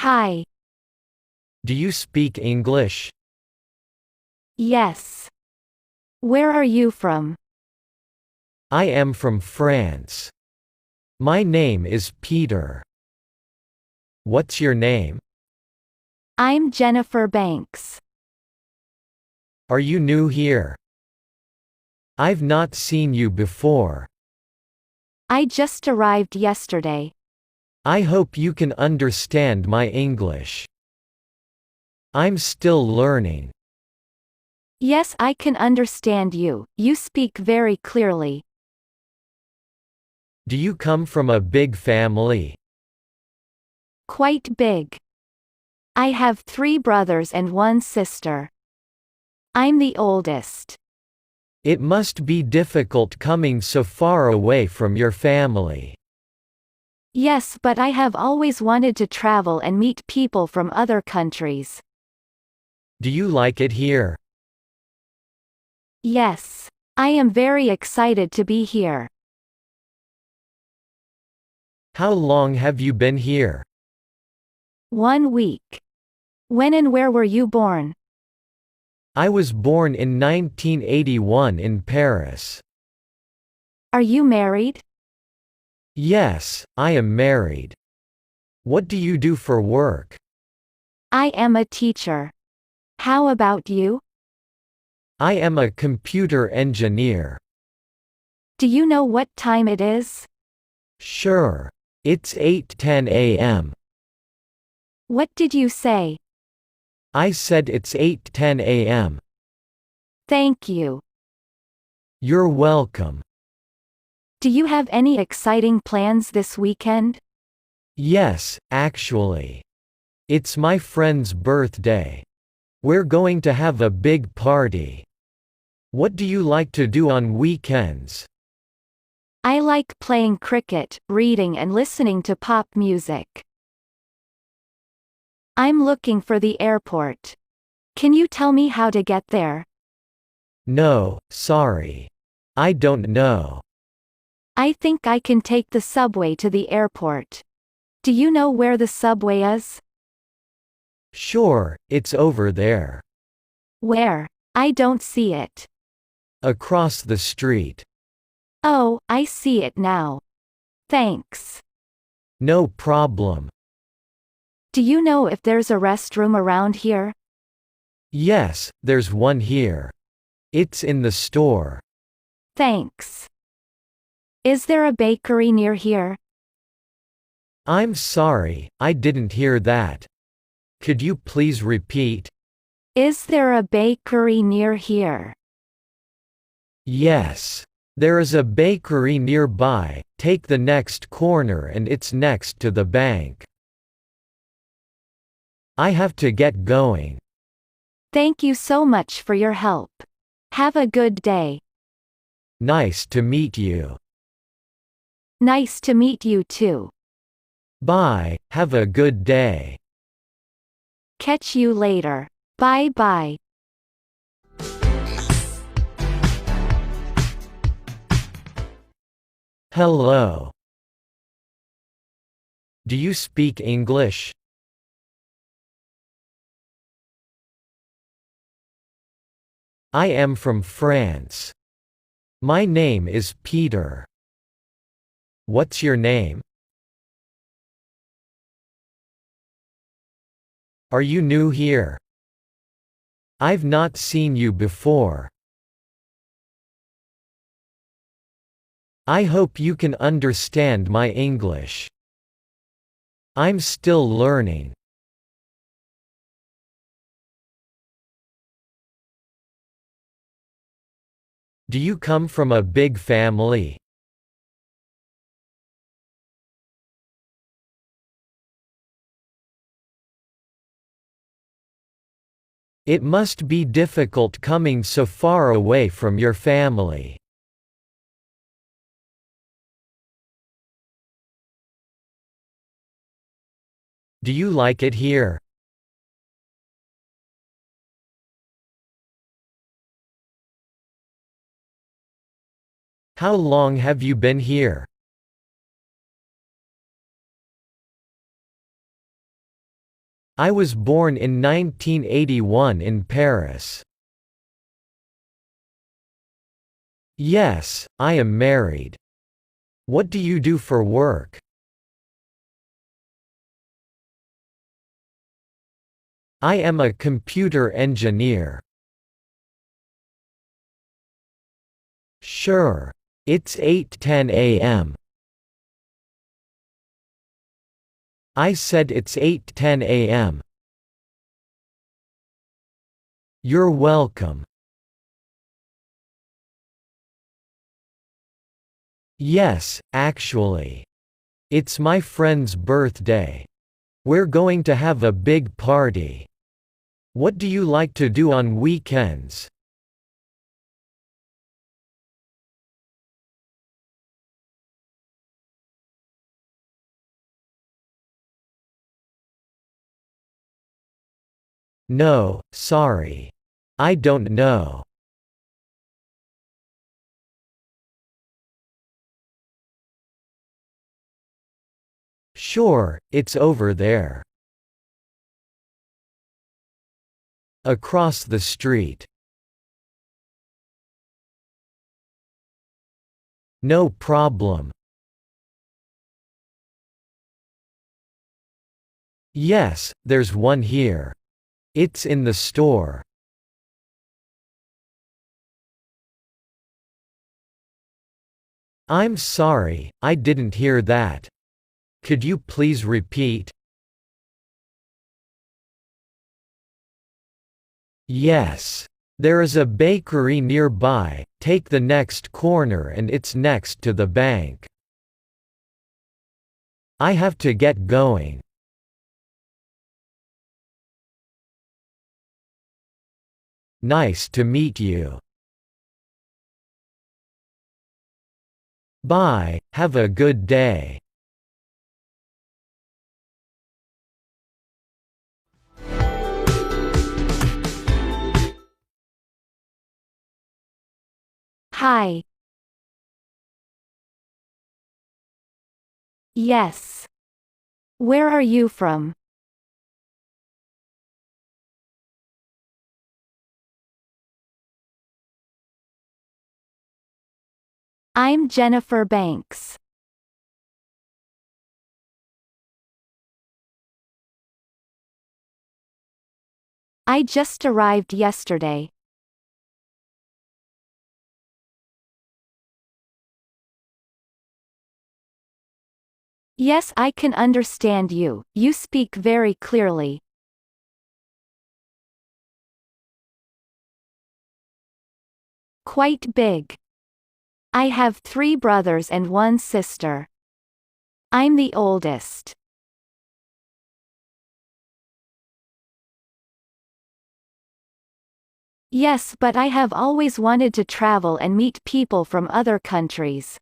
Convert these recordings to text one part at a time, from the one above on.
Hi. Do you speak English? Yes. Where are you from? I am from France. My name is Peter. What's your name? I'm Jennifer Banks. Are you new here? I've not seen you before. I just arrived yesterday. I hope you can understand my English. I'm still learning. Yes, I can understand you. You speak very clearly. Do you come from a big family? Quite big. I have 3 brothers and 1 sister. I'm the oldest. It must be difficult coming so far away from your family. Yes, but I have always wanted to travel and meet people from other countries. Do you like it here? Yes. I am very excited to be here. How long have you been here? 1 week. When and where were you born? I was born in 1981 in Paris. Are you married? Yes, I am married. What do you do for work? I am a teacher. How about you? I am a computer engineer. Do you know what time it is? Sure. It's 8:10 a.m. What did you say? I said it's 8:10 a.m. Thank you. You're welcome. Do you have any exciting plans this weekend? Yes, actually. It's my friend's birthday. We're going to have a big party. What do you like to do on weekends? I like playing cricket, reading and listening to pop music. I'm looking for the airport. Can you tell me how to get there? No, sorry. I don't know. I think I can take the subway to the airport. Do you know where the subway is? Sure, it's over there. Where? I don't see it. Across the street. Oh, I see it now. Thanks. No problem. Do you know if there's a restroom around here? Yes, there's one here. It's in the store. Thanks. Is there a bakery near here? I'm sorry, I didn't hear that. Could you please repeat? Is there a bakery near here? Yes. There is a bakery nearby. Take the next corner and it's next to the bank. I have to get going. Thank you so much for your help. Have a good day. Nice to meet you. Nice to meet you too. Bye, have a good day. Catch you later. Bye bye. Hello. Do you speak English? I am from France. My name is Peter. What's your name? Are you new here? I've not seen you before. I hope you can understand my English. I'm still learning. Do you come from a big family? It must be difficult coming so far away from your family. Do you like it here? How long have you been here? I was born in 1981 in Paris. Yes, I am married. What do you do for work? I am a computer engineer. Sure. It's 8:10 a.m. I said it's 8:10 a.m. You're welcome. Yes, actually. It's my friend's birthday. We're going to have a big party. What do you like to do on weekends? No, sorry. I don't know. Sure, it's over there. Across the street. No problem. Yes, there's one here. It's in the store. I'm sorry, I didn't hear that. Could you please repeat? Yes. There is a bakery nearby, take the next corner and it's next to the bank. I have to get going. Nice to meet you. Bye, have a good day. Hi. Yes. Where are you from? I'm Jennifer Banks. I just arrived yesterday. Yes, I can understand you. You speak very clearly. Quite big. I have 3 brothers and 1 sister. I'm the oldest. Yes, but I have always wanted to travel and meet people from other countries.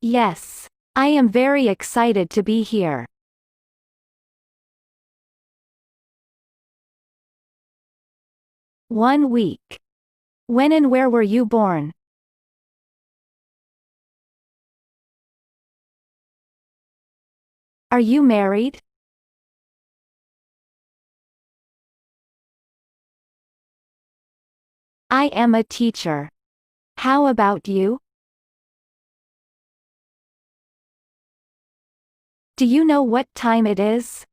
Yes. I am very excited to be here. One week. When and where were you born? Are you married? I am a teacher. How about you? Do you know what time it is?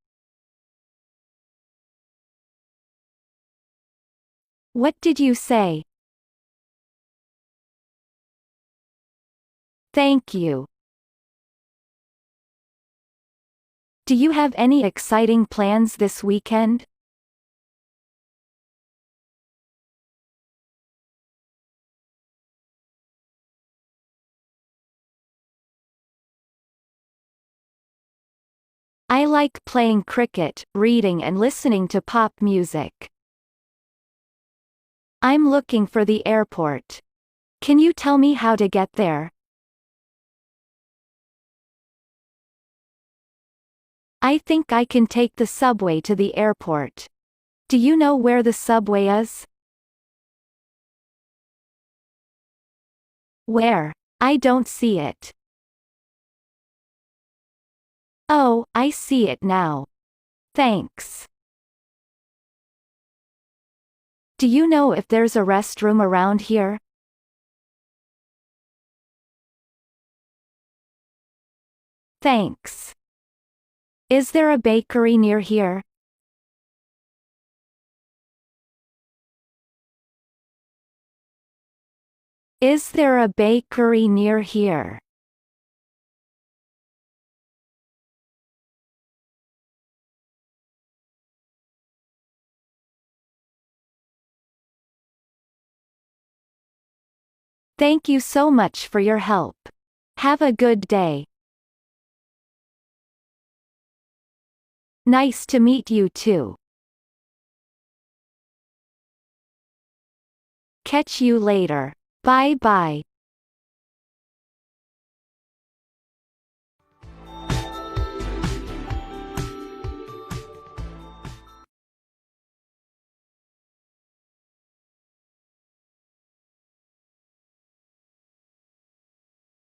What did you say? Thank you. Do you have any exciting plans this weekend? I like playing cricket, reading and listening to pop music. I'm looking for the airport. Can you tell me how to get there? I think I can take the subway to the airport. Do you know where the subway is? Where? I don't see it. Oh, I see it now. Thanks. Do you know if there's a restroom around here? Thanks. Is there a bakery near here? Is there a bakery near here? Thank you so much for your help. Have a good day. Nice to meet you too. Catch you later. Bye bye.